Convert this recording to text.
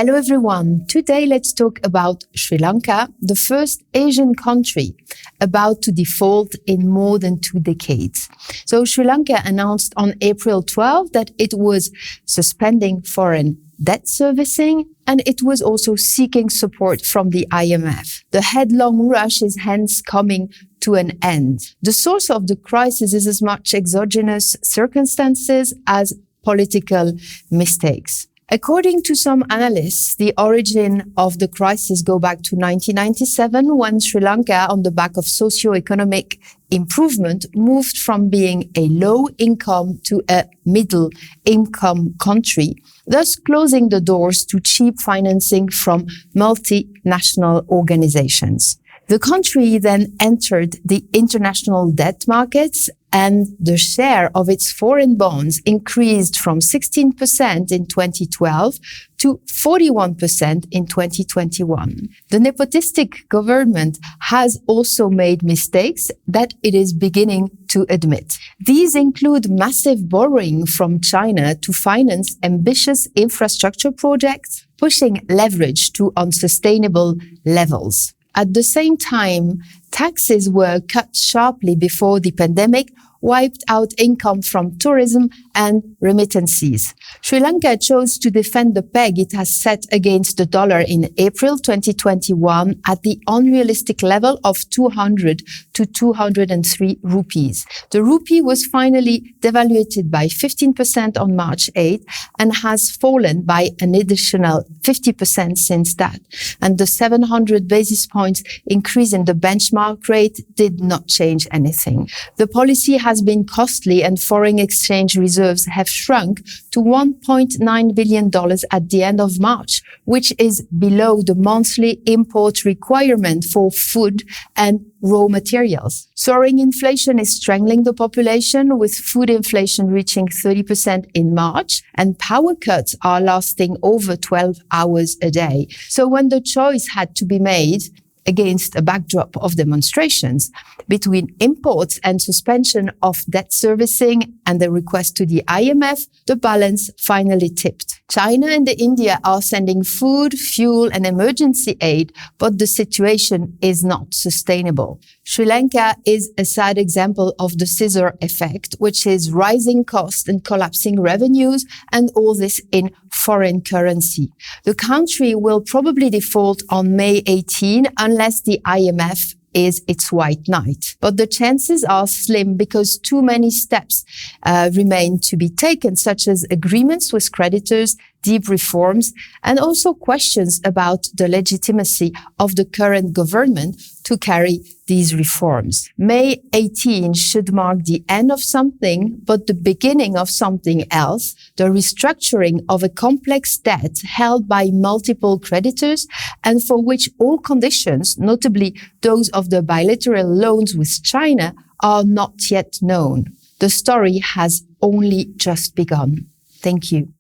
Hello everyone. Today let's talk about Sri Lanka, the first Asian country about to default in more than 2 decades. So Sri Lanka announced on April 12 that it was suspending foreign debt servicing, and it was also seeking support from the IMF. The headlong rush is hence coming to an end. The source of the crisis is as much exogenous circumstances as political mistakes. According to some analysts, the origin of the crisis go back to 1997, when Sri Lanka, on the back of socio-economic improvement, moved from being a low-income to a middle-income country, thus closing the doors to cheap financing from multinational organizations. The country then entered the international debt markets, and the share of its foreign bonds increased from 16% in 2012 to 41% in 2021. The nepotistic government has also made mistakes that it is beginning to admit. These include massive borrowing from China to finance ambitious infrastructure projects, pushing leverage to unsustainable levels. At the same time, taxes were cut sharply before the pandemic, wiped out income from tourism and remittances. Sri Lanka chose to defend the peg it has set against the dollar in April 2021 at the unrealistic level of 200 to 203 rupees. The rupee was finally devaluated by 15% on March 8 and has fallen by an additional 50% since that. And the 700 basis points increase in the benchmark rate did not change anything. The policy has been costly, and foreign exchange reserves have shrunk to $1.9 billion at the end of March, which is below the monthly import requirement for food and raw materials. Soaring inflation is strangling the population, with food inflation reaching 30% in March, and power cuts are lasting over 12 hours a day. So when the choice had to be made, against a backdrop of demonstrations, between imports and suspension of debt servicing and the request to the IMF, the balance finally tipped. China and India are sending food, fuel, and emergency aid, but the situation is not sustainable. Sri Lanka is a sad example of the scissor effect, which is rising costs and collapsing revenues, and all this in foreign currency. The country will probably default on May 18 unless the IMF is its white knight. But the chances are slim because too many steps remain to be taken, such as agreements with creditors, deep reforms, and also questions about the legitimacy of the current government to carry these reforms. May 18 should mark the end of something, but the beginning of something else, the restructuring of a complex debt held by multiple creditors, and for which all conditions, notably those of the bilateral loans with China, are not yet known. The story has only just begun. Thank you.